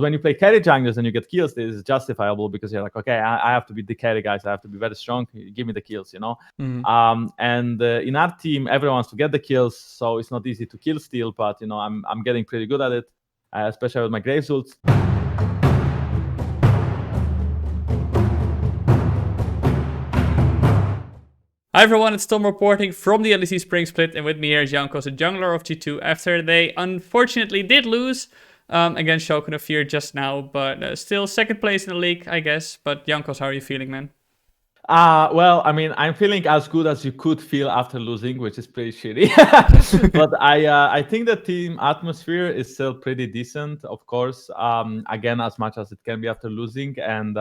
when you play carry junglers and you get kills, this is justifiable because you're like, okay, I have to be the carry guys. I have to be very strong. Give me the kills, And in our team, everyone wants to get the kills, so it's not easy to kill steal. But I'm getting pretty good at it, especially with my Graves ults. Hi everyone, it's Tom reporting from the LEC Spring Split, and with me here is Jankos, a jungler of G2, after they unfortunately did lose against Schalke 04 just now, but still second place in the league, I guess. But Jankos, how are you feeling, man? Well, I mean, I'm feeling as good as you could feel after losing, which is pretty shitty. But I think the team atmosphere is still pretty decent, of course. Again, as much as it can be after losing. And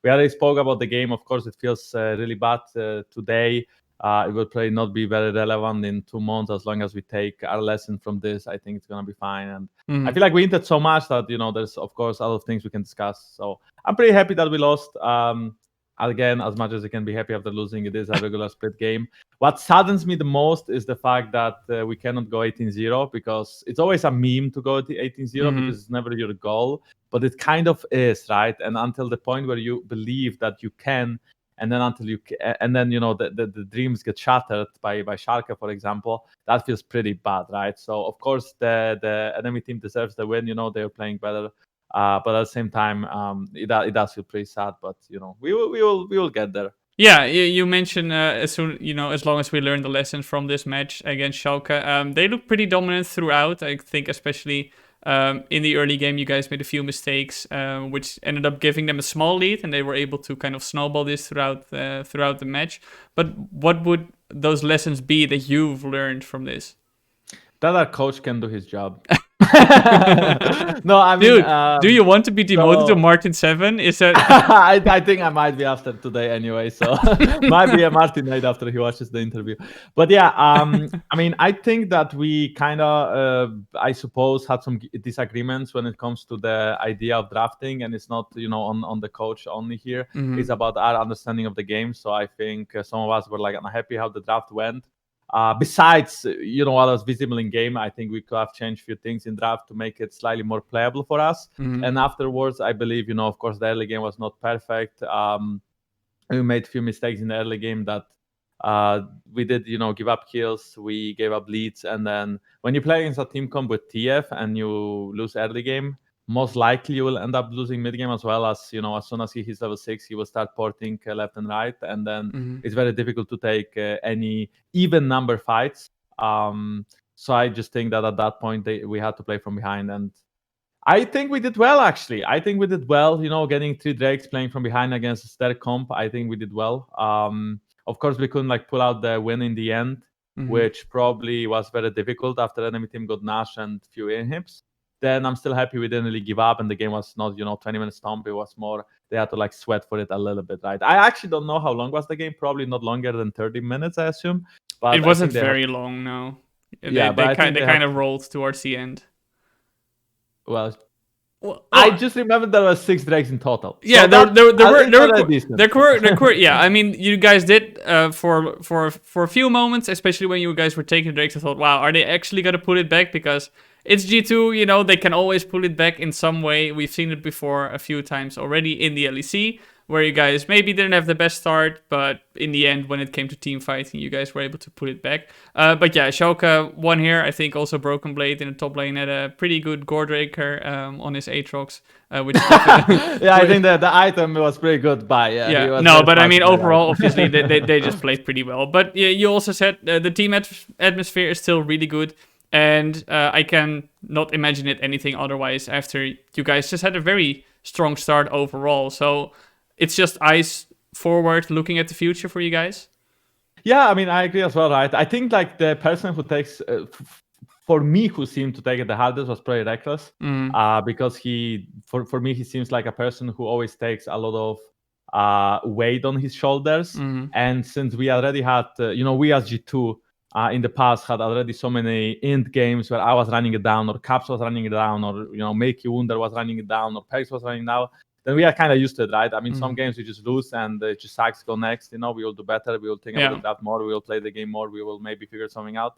we already spoke about the game. Of course, it feels really bad today. It will probably not be very relevant in 2 months as long as we take our lesson from this. I think it's going to be fine. And I feel like we hinted so much that, there's, of course, a lot of things we can discuss. So I'm pretty happy that we lost. Again, as much as I can be happy after losing, it is a regular split game. What saddens me the most is the fact that we cannot go 18-0, because it's always a meme to go 18-0 because it's never your goal, but it kind of is, right? And until the point where you believe that you can, and then the dreams get shattered by Schalke, for example, that feels pretty bad, right? So of course the enemy team deserves the win. They're playing better. But at the same time, it does feel pretty sad. But we will get there. Yeah, you mentioned as long as we learn the lessons from this match against Schalke, they look pretty dominant throughout. I think especially in the early game, you guys made a few mistakes, which ended up giving them a small lead, and they were able to kind of snowball this throughout the match. But what would those lessons be that you've learned from this? That our coach can do his job. No, I mean, dude, do you want to be demoted to Martin 7? Is that? I think I might be after today anyway. So might be a Martin night after he watches the interview. But yeah, I mean, I think that we kind of, I suppose, had some disagreements when it comes to the idea of drafting, and it's not, on the coach only here. It's about our understanding of the game. So I think some of us were like unhappy how the draft went. Besides, what was visible in game, I think we could have changed a few things in draft to make it slightly more playable for us. And afterwards, I believe, of course, the early game was not perfect. We made a few mistakes in the early game that we did, give up kills, we gave up leads. And then when you play against a team comp with TF and you lose early game, most likely you will end up losing mid game, as well as, as soon as he hits level 6, he will start porting left and right. And then it's very difficult to take any even number fights. So I just think that at that point, we had to play from behind. And I think we did well, actually. I think we did well, getting 3 Drakes playing from behind against their comp. I think we did well. Of course, we couldn't pull out the win in the end, which probably was very difficult after enemy team got Nash and few inhibs. Then I'm still happy we didn't really give up, and the game was not 20 minutes stomp. It was more they had to sweat for it a little bit, right? I actually don't know how long was the game. Probably not longer than 30 minutes, I assume. But it wasn't very long, no. Yeah, they kind of rolled towards the end. Well, I just remember there were 6 Drakes in total. Yeah, so there were. Yeah, I mean, you guys did for a few moments, especially when you guys were taking Drakes. I thought, wow, are they actually gonna put it back? Because it's G2, they can always pull it back in some way. We've seen it before a few times already in the LEC, where you guys maybe didn't have the best start, but in the end, when it came to team fighting, you guys were able to put it back. But yeah, Schalke won here. I think also Broken Blade in the top lane had a pretty good Gordraker on his Aatrox, which yeah, I think that the item was pretty good by. Yeah, no, but I mean, overall, obviously, they just played pretty well. But yeah, you also said the team atmosphere is still really good. And I can not imagine it anything otherwise after you guys just had a very strong start overall. So it's just eyes forward, looking at the future for you guys. Yeah, I mean, I agree as well, right? I think the person who takes, for me, who seemed to take it the hardest was probably Reckless. Because for me, he seems like a person who always takes a lot of weight on his shoulders. And since we already had, we as G2, in the past had already so many end games where I was running it down, or Caps was running it down, or Makey Wunder was running it down, or Pex was running it down. Then we are kind of used to it, right? I mean, some games we just lose and it just sucks. Go next, we will do better. We will think about the draft more. We will play the game more. We will maybe figure something out.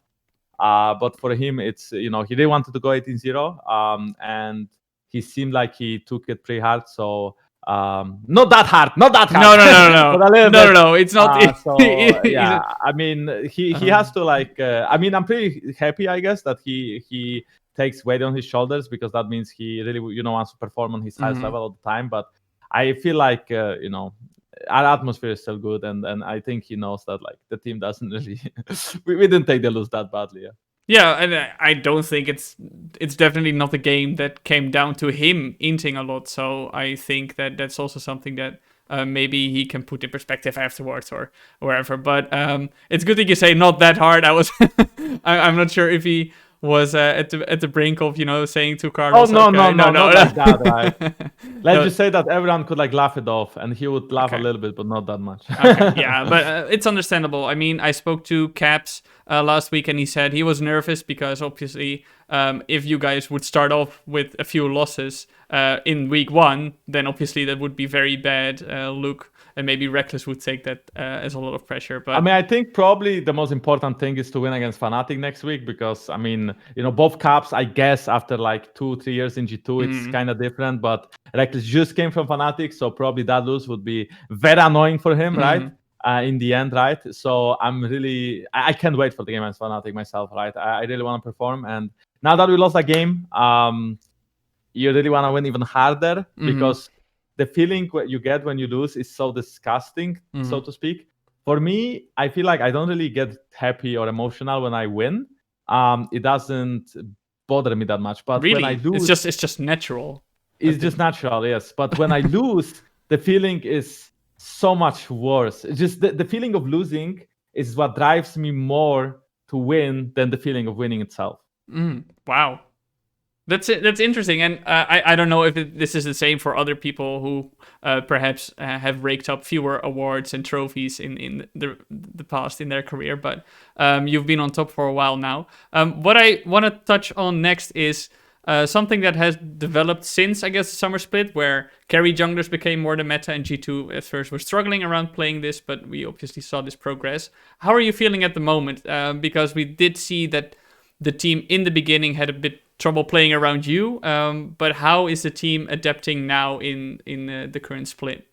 But for him, it's he really wanted to go 18-0, and he seemed like he took it pretty hard. So not that hard. No, but a little bit. No. It's not. Yeah, I mean, he has to like. I mean, I'm pretty happy, I guess, that he takes weight on his shoulders, because that means he really wants to perform on his highest level all the time. But I feel like our atmosphere is still good, and I think he knows that like the team doesn't really we didn't take the lose that badly. Yeah, and I don't think it's definitely not a game that came down to him inting a lot. So I think that that's also something that maybe he can put in perspective afterwards or wherever. But it's good that you say not that hard. I'm not sure if he was at the brink of saying to Carlos. No, not like that, right? Let's just say that everyone could like laugh it off, and he would laugh a little bit, but not that much. Okay, yeah, but it's understandable. I mean, I spoke to Caps last week, and he said he was nervous because obviously, if you guys would start off with a few losses in week 1, then obviously that would be very bad look. And maybe Reckless would take that as a lot of pressure. But I mean, I think probably the most important thing is to win against Fnatic next week, because I mean, both Caps, I guess after like 2-3 years in G2, it's kind of different. But Reckless just came from Fnatic, so probably that lose would be very annoying for him, right? In the end, right? So I can't wait for the game against Fnatic myself, right? I really want to perform, and now that we lost that game, you really want to win even harder, because the feeling you get when you lose is so disgusting, so to speak. For me, I feel like I don't really get happy or emotional when I win. It doesn't bother me that much. But really? When I lose, it's just natural. It's just natural, yes. But when I lose, the feeling is so much worse. It's just the feeling of losing is what drives me more to win than the feeling of winning itself. Wow. That's interesting, and I don't know if this is the same for other people who perhaps have raked up fewer awards and trophies in the past in their career, but you've been on top for a while now. What I want to touch on next is something that has developed since, I guess, the summer split, where carry junglers became more the meta, and G2 at first were struggling around playing this, but we obviously saw this progress. How are you feeling at the moment? Because we did see that the team in the beginning had a bit trouble playing around you, but how is the team adapting now in the current split?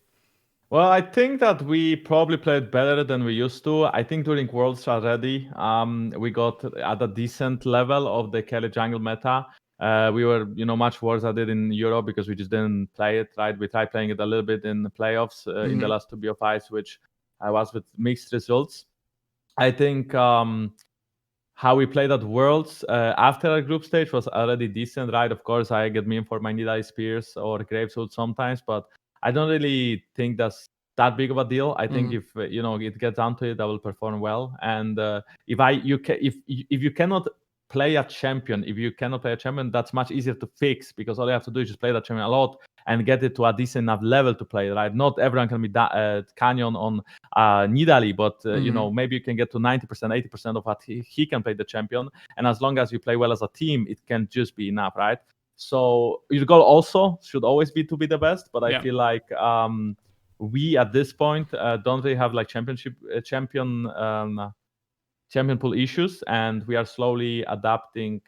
Well, I think that we probably played better than we used to. I think during Worlds already, we got at a decent level of the carry jungle meta. We were, much worse at it in Europe because we just didn't play it, right? We tried playing it a little bit in the playoffs in the last 2 BO5s, which was with mixed results. I think how we played at Worlds after our group stage was already decent, right? Of course, I get mean for my Nidai Spears or Graveswood sometimes, but I don't really think that's that big of a deal. I think if it gets down to it, I will perform well. And if you cannot play a champion, that's much easier to fix, because all you have to do is just play that champion a lot and get it to a decent enough level to play, right? Not everyone can be Canyon on Nidalee, but maybe you can get to 90%, 80% of what he can play the champion. And as long as you play well as a team, it can just be enough, right? So your goal also should always be to be the best, but I feel like we at this point don't really have like champion pool issues, and we are slowly adapting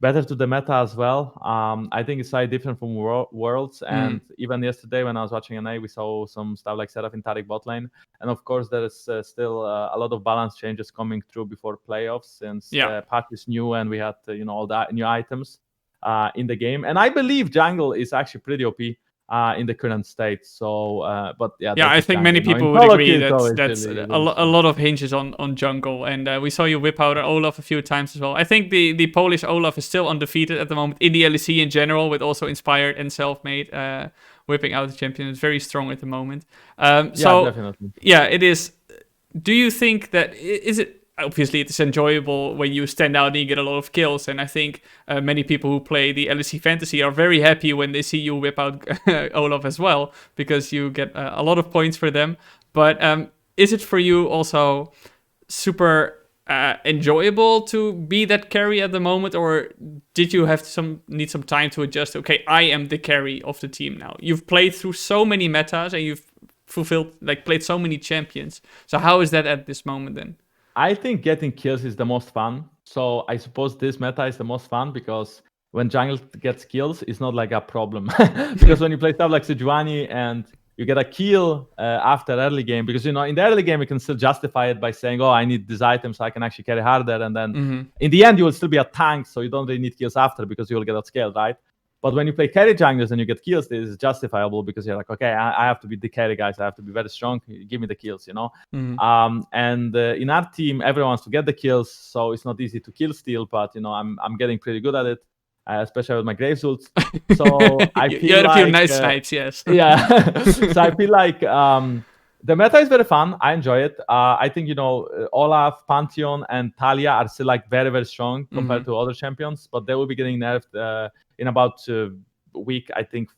better to the meta as well. I think it's slightly different from Worlds, and even yesterday when I was watching NA, we saw some stuff like Seraphine Taric bot lane, and of course there is still a lot of balance changes coming through before playoffs, since patch is new and we had all the new items in the game, and I believe jungle is actually pretty OP in the current state. So, but I think many people would agree that's a lot of hinges on jungle, and we saw you whip out Olaf a few times as well. I think the Polish Olaf is still undefeated at the moment in the LEC in general, with also Inspired and Self-Made whipping out the champion. It's very strong at the moment. So definitely. Yeah, it is. Do you think that is it? Obviously, it's enjoyable when you stand out and you get a lot of kills. And I think many people who play the LEC Fantasy are very happy when they see you whip out Olaf as well, because you get a lot of points for them. But is it for you also super enjoyable to be that carry at the moment? Or did you have need some time to adjust? Okay, I am the carry of the team now. You've played through so many metas and you've played so many champions. So how is that at this moment then? I think getting kills is the most fun. So I suppose this meta is the most fun because when jungle gets kills, it's not like a problem. Because when you play stuff like Sejuani and you get a kill after early game, because in the early game you can still justify it by saying, oh, I need this item so I can actually carry harder, and then in the end you will still be a tank, so you don't really need kills after because you will get outscaled, right? But when you play carry junglers and you get kills, this is justifiable because you're like, okay, I have to be the carry guys, I have to be very strong, give me the kills, And in our team, everyone wants to get the kills, so it's not easy to kill steal, but I'm getting pretty good at it. Especially with my Graves ults. So I feel you had a few nice snipes, yes. Yeah. So I feel like the meta is very fun. I enjoy it. I think, Olaf, Pantheon, and Talia are still like very, very strong compared to other champions, but they will be getting nerfed in about week, I think,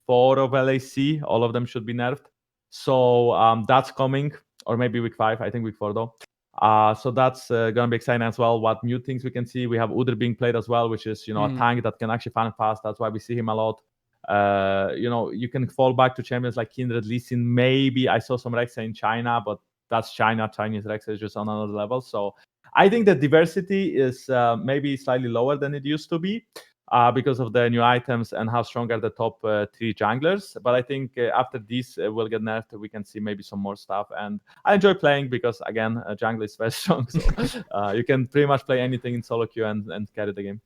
4 of LAC. All of them should be nerfed. So that's coming, or maybe week 5. I think week 4 though. So that's gonna be exciting as well. What new things we can see? We have Udyr being played as well, which is a tank that can actually farm fast. That's why we see him a lot. You can fall back to champions like Kindred, Lee Sin. Maybe I saw some Rexa in China, but that's China. Chinese Rexa is just on another level. So I think the diversity is maybe slightly lower than it used to be. Because of the new items and how strong are the top 3 junglers. But I think after these will get nerfed, we can see maybe some more stuff. And I enjoy playing because, again, jungle is very strong. So you can pretty much play anything in solo queue and carry the game.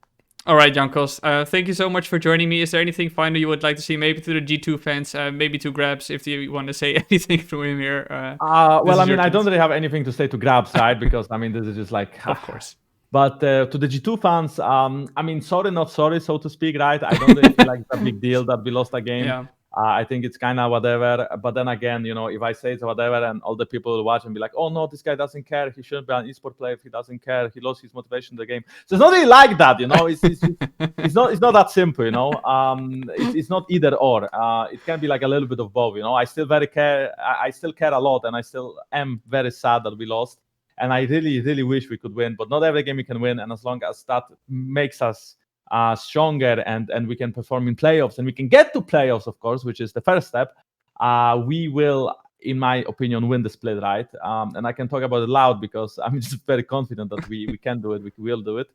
All right, Jankos. Thank you so much for joining me. Is there anything final you would like to see, maybe to the G2 fans, maybe to Grabs, if you want to say anything from him here? Well, I mean, I don't really have anything to say to Grabs, right? Because, I mean, this is just like... Of course. But to the G2 fans, I mean, sorry, not sorry, so to speak, right? I don't really feel like it's a big deal that we lost a game. Yeah. I think it's kind of whatever. But then again, if I say it's whatever and all the people will watch and be like, oh, no, this guy doesn't care. He shouldn't be an esport player if he doesn't care. He lost his motivation in the game. So it's not really like that, It's not that simple, It's not either or. It can be like a little bit of both, I still care a lot, and I still am very sad that we lost. And I really, really wish we could win, but not every game we can win. And as long as that makes us stronger and we can perform in playoffs and we can get to playoffs, of course, which is the first step, we will, in my opinion, win the split, right? And I can talk about it loud because I'm just very confident that we can do it. We will do it.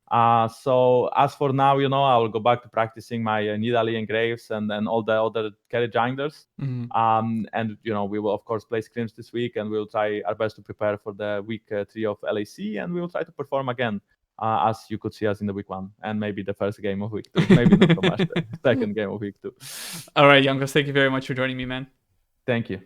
So as for now, I will go back to practicing my Nidalee and Graves and all the other carry junglers. And we will of course play scrims this week, and we will try our best to prepare for the week 3 of LAC, and we will try to perform again, as you could see us in the week 1 and maybe the first game of week 2, maybe not so much the second game of week 2. All right, Jankos, thank you very much for joining me, man. Thank you.